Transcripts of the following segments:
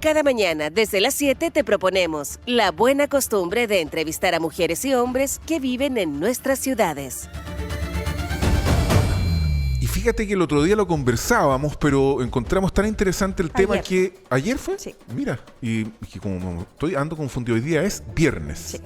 Cada mañana, desde las 7, te proponemos la buena costumbre de entrevistar a mujeres y hombres que viven en nuestras ciudades. Y fíjate que el otro día lo conversábamos, pero encontramos tan interesante el tema que... ¿Ayer fue? Sí. Mira, y que como ando confundido, hoy día es viernes. Sí.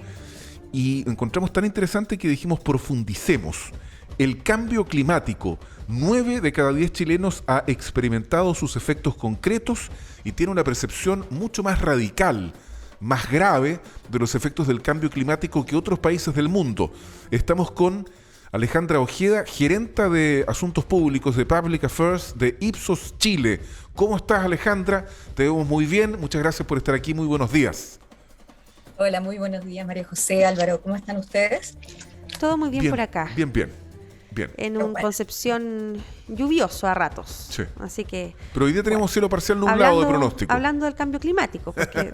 Y encontramos tan interesante que dijimos profundicemos. El cambio climático. 9 de cada 10 chilenos ha experimentado sus efectos concretos y tiene una percepción mucho más radical, más grave de los efectos del cambio climático que otros países del mundo. Estamos con Alejandra Ojeda, gerenta de Asuntos Públicos de Public Affairs de Ipsos Chile. ¿Cómo estás, Alejandra? Te vemos muy bien. Muchas gracias por estar aquí. Muy buenos días. Hola, muy buenos días, María José, Álvaro. ¿Cómo están ustedes? Todo muy bien por acá. Bien. En un Concepción lluvioso a ratos. Sí. Así que... Pero hoy día tenemos cielo parcial nublado de pronóstico. Hablando del cambio climático, porque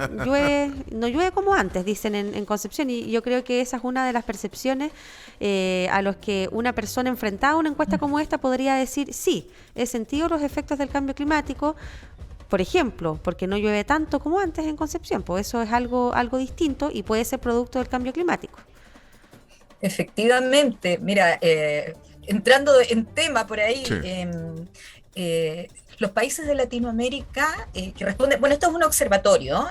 no llueve como antes, dicen en Concepción, y yo creo que esa es una de las percepciones a los que una persona enfrentada a una encuesta como esta podría decir, sí, he sentido los efectos del cambio climático, por ejemplo, porque no llueve tanto como antes en Concepción, pues eso es algo distinto y puede ser producto del cambio climático. Efectivamente, mira, entrando en tema por ahí, sí. Los países de Latinoamérica que responden, bueno, esto es un observatorio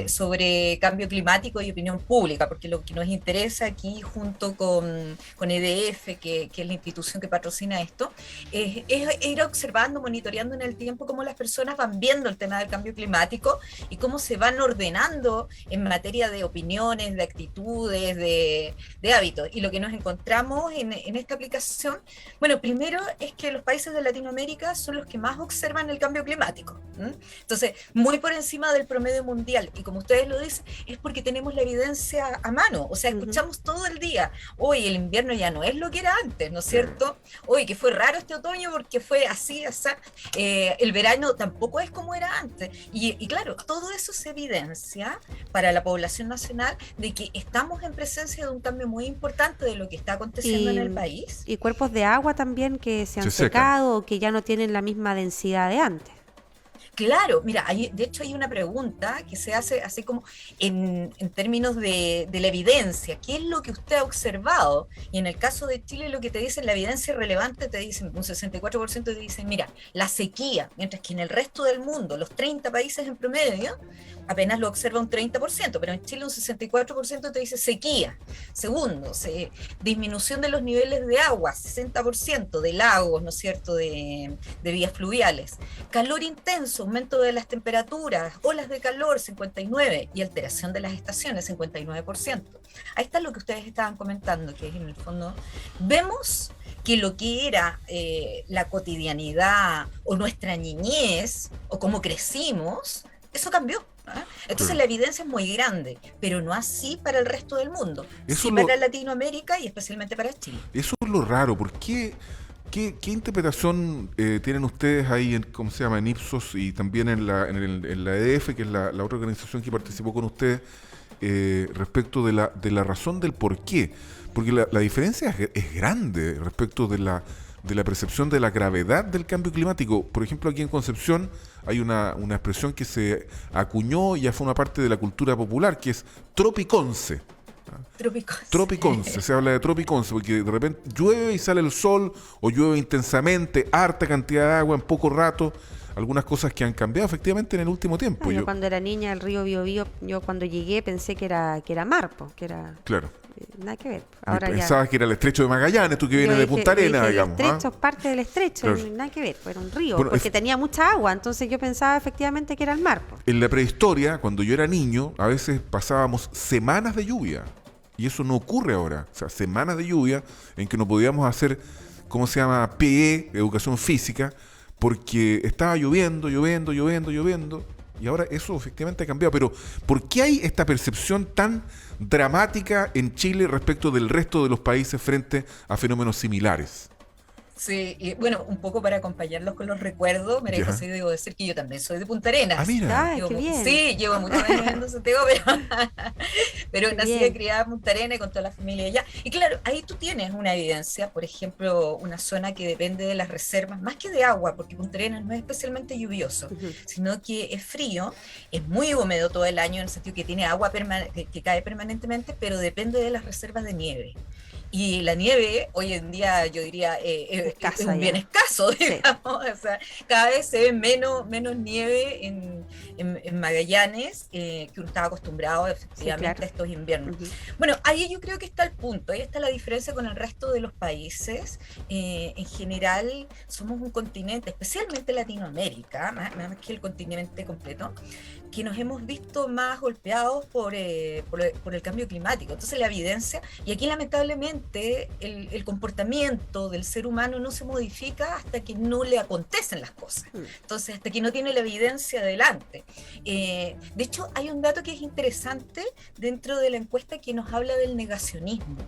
sobre cambio climático y opinión pública, porque lo que nos interesa aquí junto con EDF, que es la institución que patrocina esto, es ir observando, monitoreando en el tiempo cómo las personas van viendo el tema del cambio climático y cómo se van ordenando en materia de opiniones, de actitudes, de hábitos. Y lo que nos encontramos en esta aplicación, bueno, primero es que los países de Latinoamérica son los que más observan el cambio climático. Entonces, muy por encima del promedio mundial, y como ustedes lo dicen, es porque tenemos la evidencia a mano, o sea, escuchamos todo el día, hoy el invierno ya no es lo que era antes, ¿no es cierto? Hoy que fue raro este otoño porque fue así, el verano tampoco es como era antes, y claro, todo eso se evidencia para la población nacional de que estamos en presencia de un cambio muy importante de lo que está aconteciendo en el país. Y cuerpos de agua también que se han secan. secado o que ya no tienen la misma densidad de antes. Claro, mira, de hecho hay una pregunta que se hace así como en términos de la evidencia. ¿Qué es lo que usted ha observado? Y en el caso de Chile lo que te dicen, la evidencia relevante, te dicen, un 64% te dicen, mira, la sequía, mientras que en el resto del mundo, los 30 países en promedio, apenas lo observa un 30%, pero en Chile un 64% te dice sequía. Segundo, disminución de los niveles de agua, 60%, de lagos, ¿no es cierto?, de vías fluviales. Calor intenso, aumento de las temperaturas, olas de calor, 59%, y alteración de las estaciones, 59%. Ahí está lo que ustedes estaban comentando, que es en el fondo, vemos que lo que era la cotidianidad o nuestra niñez, o cómo crecimos, eso cambió. Entonces la evidencia es muy grande, pero no así para el resto del mundo, sí para Latinoamérica y especialmente para Chile. Eso es lo raro. ¿Por qué? ¿Qué interpretación tienen ustedes ahí en Ipsos y también en la EDF, que es la otra organización que participó con ustedes, respecto de la razón del por qué? Porque la diferencia es grande respecto de la percepción de la gravedad del cambio climático. Por ejemplo, aquí en Concepción hay una expresión que se acuñó y ya fue una parte de la cultura popular, que es tropiconce. Tropiconce, se habla de tropiconce, porque de repente llueve y sale el sol, o llueve intensamente, harta cantidad de agua en poco rato. Algunas cosas que han cambiado efectivamente en el último tiempo. Yo cuando era niña, el río Biobío, yo cuando llegué pensé que era mar, que era... Claro. Nada que ver. Ahora pensabas que era el estrecho de Magallanes, tú que vienes de Punta Arenas, digamos. El estrecho es parte del estrecho, claro. Nada que ver, era un río, bueno, porque tenía mucha agua, entonces yo pensaba efectivamente que era el mar. En la prehistoria, cuando yo era niño, a veces pasábamos semanas de lluvia, y eso no ocurre ahora. O sea, semanas de lluvia en que no podíamos hacer, PE, educación física, porque estaba lloviendo, y ahora eso efectivamente ha cambiado. Pero ¿por qué hay esta percepción tan dramática en Chile respecto del resto de los países frente a fenómenos similares? Sí, y bueno, un poco para acompañarlos con los recuerdos, María Ya. José, debo decir que yo también soy de Punta Arenas. Ah, mira. Ay, qué bien. Sí, llevo muchos años viviendo en Santiago, pero Qué nací y bien. criada en Punta Arenas y con toda la familia allá. Y claro, ahí tú tienes una evidencia, por ejemplo, una zona que depende de las reservas, más que de agua, porque Punta Arenas no es especialmente lluvioso, Ujú. sino que es frío, es muy húmedo todo el año, en el sentido que tiene agua que cae permanentemente, pero depende de las reservas de nieve. Y la nieve hoy en día yo diría es Escasa un bien ya. escaso, Sí. digamos, o sea, cada vez se ve menos nieve en Magallanes que uno estaba acostumbrado efectivamente claro. a estos inviernos. Ujú. Bueno, ahí yo creo que está el punto, ahí está la diferencia con el resto de los países. En general somos un continente, especialmente Latinoamérica, más que el continente completo, que nos hemos visto más golpeados por el cambio climático. Entonces la evidencia, y aquí lamentablemente el comportamiento del ser humano no se modifica hasta que no le acontecen las cosas. Mm. Entonces, hasta que no tiene la evidencia delante. De hecho, hay un dato que es interesante dentro de la encuesta que nos habla del negacionismo.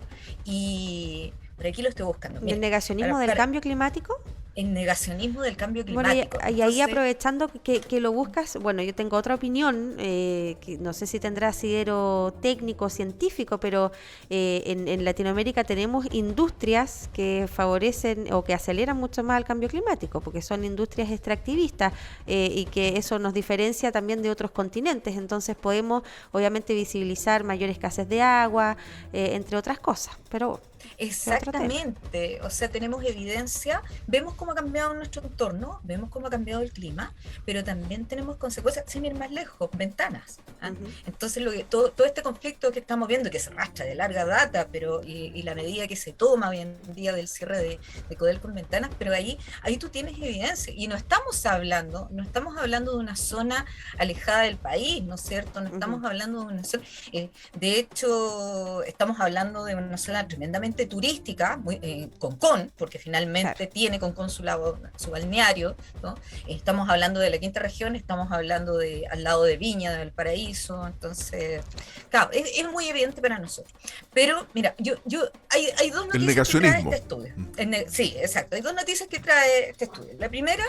Y por aquí lo estoy buscando. ¿El Mira, negacionismo del cambio climático? el negacionismo del cambio Bueno, y, climático. y ahí Entonces, aprovechando que lo buscas, bueno, yo tengo otra opinión, que no sé si tendrá asidero técnico, científico, pero en Latinoamérica tenemos industrias que favorecen o que aceleran mucho más el cambio climático, porque son industrias extractivistas, y que eso nos diferencia también de otros continentes. Entonces podemos, obviamente, visibilizar mayor escasez de agua, entre otras cosas, pero es otro tema. exactamente, o sea, tenemos evidencia, vemos cómo ha cambiado nuestro entorno, vemos cómo ha cambiado el clima, pero también tenemos consecuencias, sin ir más lejos, ventanas. ¿Ah? Ujú. Entonces, todo este conflicto que estamos viendo, que se arrastra de larga data, pero y la medida que se toma hoy en día del cierre de Codelco con ventanas, pero ahí tú tienes evidencia, y no estamos hablando de una zona alejada del país, ¿no es cierto? No estamos Ujú. hablando de una zona, de hecho, estamos hablando de una zona tremendamente turística, Concón, porque finalmente Claro. tiene Concón su balneario, ¿no? Estamos hablando de la quinta región, estamos hablando de al lado de Viña, del Paraíso, entonces, claro, es muy evidente para nosotros. Pero, mira, hay dos El noticias que trae negacionismo. este estudio. Sí, exacto, hay dos noticias que trae este estudio. La primera,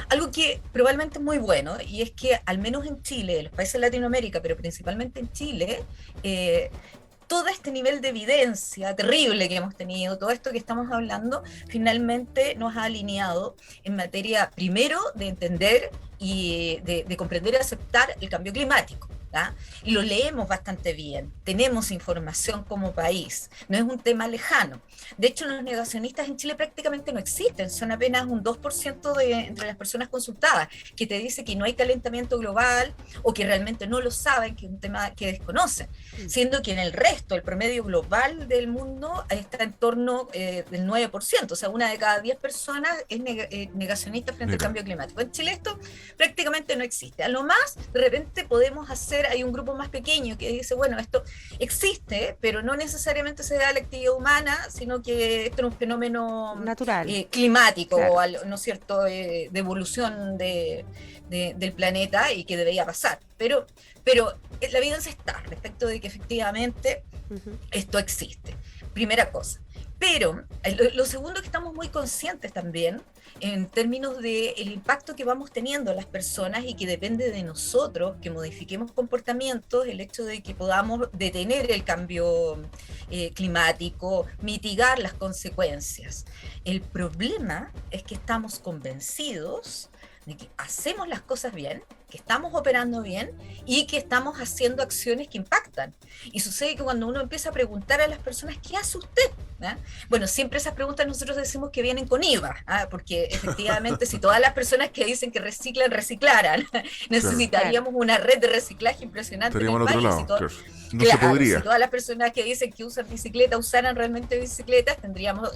algo que probablemente es muy bueno, y es que al menos en Chile, en los países de Latinoamérica, pero principalmente en Chile, todo este nivel de evidencia terrible que hemos tenido, todo esto que estamos hablando, finalmente nos ha alineado en materia, primero, de entender y de comprender y aceptar el cambio climático. ¿Ah? Y lo leemos bastante bien, tenemos información como país, no es un tema lejano. De hecho, los negacionistas en Chile prácticamente no existen, son apenas un 2% entre las personas consultadas, que te dice que no hay calentamiento global o que realmente no lo saben, que es un tema que desconocen, siendo que en el resto, el promedio global del mundo está en torno del 9%, o sea, una de cada 10 personas es negacionista frente Mira. al cambio climático. En Chile esto prácticamente no existe. A lo más, de repente podemos hacer, hay un grupo más pequeño que dice, bueno, esto existe, pero no necesariamente se da a la actividad humana, sino que esto es un fenómeno Natural. climático, Claro. ¿no es cierto?, de evolución del planeta y que debería pasar. Pero la evidencia está respecto de que efectivamente Ujú. esto existe. Primera cosa. Pero lo segundo, que estamos muy conscientes también en términos del impacto que vamos teniendo las personas, y que depende de nosotros que modifiquemos comportamientos, el hecho de que podamos detener el cambio climático, mitigar las consecuencias. El problema es que estamos convencidos de que hacemos las cosas bien, que estamos operando bien y que estamos haciendo acciones que impactan. Y sucede que cuando uno empieza a preguntar a las personas, ¿qué hace usted? ¿Ah? Bueno, siempre esas preguntas nosotros decimos que vienen con IVA, ¿ah? Porque efectivamente si todas las personas que dicen que reciclan, reciclaran, necesitaríamos una red de reciclaje impresionante en el Estaríamos al otro país. lado, claro. No se podría. Si todas las personas que dicen que usan bicicleta usaran realmente bicicletas, tendríamos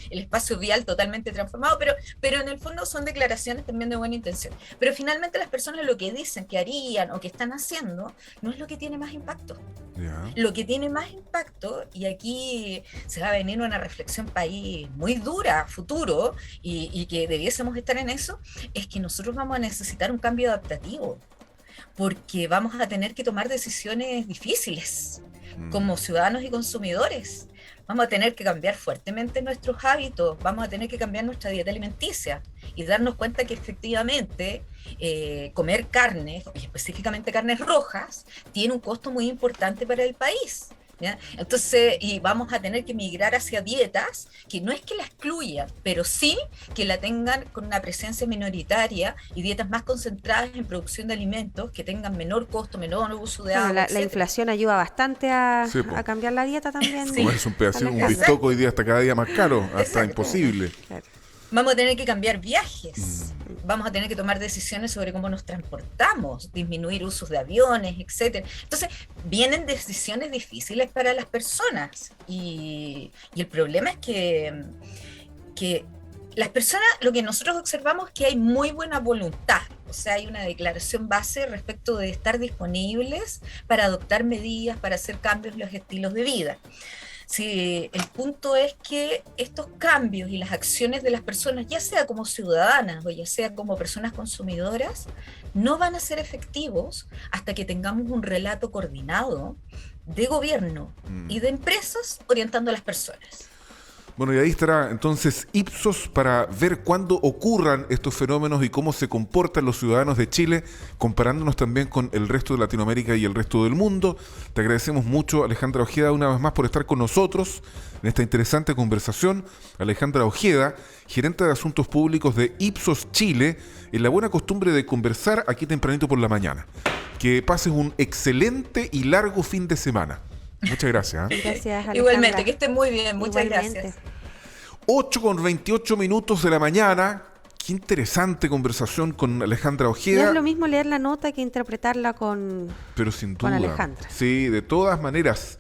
el espacio vial totalmente transformado, pero en el fondo son declaraciones también de buena intención. Pero finalmente las personas lo que dicen que harían o que están haciendo no es lo que tiene más impacto. Ya. Lo que tiene más impacto, y aquí se va a venir una reflexión país muy dura a futuro, y que debiésemos estar en eso, es que nosotros vamos a necesitar un cambio adaptativo, porque vamos a tener que tomar decisiones difíciles como ciudadanos y consumidores, vamos a tener que cambiar fuertemente nuestros hábitos, vamos a tener que cambiar nuestra dieta alimenticia y darnos cuenta que efectivamente comer carnes, y específicamente carnes rojas, tiene un costo muy importante para el país. ¿Ya? Entonces, y vamos a tener que migrar hacia dietas que no es que la excluyan, pero sí que la tengan con una presencia minoritaria y dietas más concentradas en producción de alimentos que tengan menor costo, menor uso de Bueno, agua, la etcétera. inflación ayuda bastante a, Sí, po. a cambiar la dieta también. Sí. Comerse un pedacito, un Alejandra. bistec hoy día está cada día más caro, hasta Exacto. imposible. Claro. Vamos a tener que cambiar viajes, vamos a tener que tomar decisiones sobre cómo nos transportamos, disminuir usos de aviones, etcétera. Entonces, vienen decisiones difíciles para las personas y el problema es que las personas, lo que nosotros observamos es que hay muy buena voluntad, o sea, hay una declaración base respecto de estar disponibles para adoptar medidas, para hacer cambios en los estilos de vida. Sí, el punto es que estos cambios y las acciones de las personas, ya sea como ciudadanas o ya sea como personas consumidoras, no van a ser efectivos hasta que tengamos un relato coordinado de gobierno y de empresas orientando a las personas. Bueno, y ahí estará entonces Ipsos para ver cuándo ocurran estos fenómenos y cómo se comportan los ciudadanos de Chile, comparándonos también con el resto de Latinoamérica y el resto del mundo. Te agradecemos mucho, Alejandra Ojeda, una vez más por estar con nosotros en esta interesante conversación. Alejandra Ojeda, gerente de Asuntos Públicos de Ipsos Chile, en la buena costumbre de conversar aquí tempranito por la mañana. Que pases un excelente y largo fin de semana. Muchas gracias. Gracias, Alejandra. Igualmente, que estén muy bien, muchas Igualmente. gracias. 8:28 de la mañana. Qué interesante conversación con Alejandra No Ojeda. es lo mismo leer la nota que interpretarla con... Pero sin con duda. Alejandra. Sí, de todas maneras.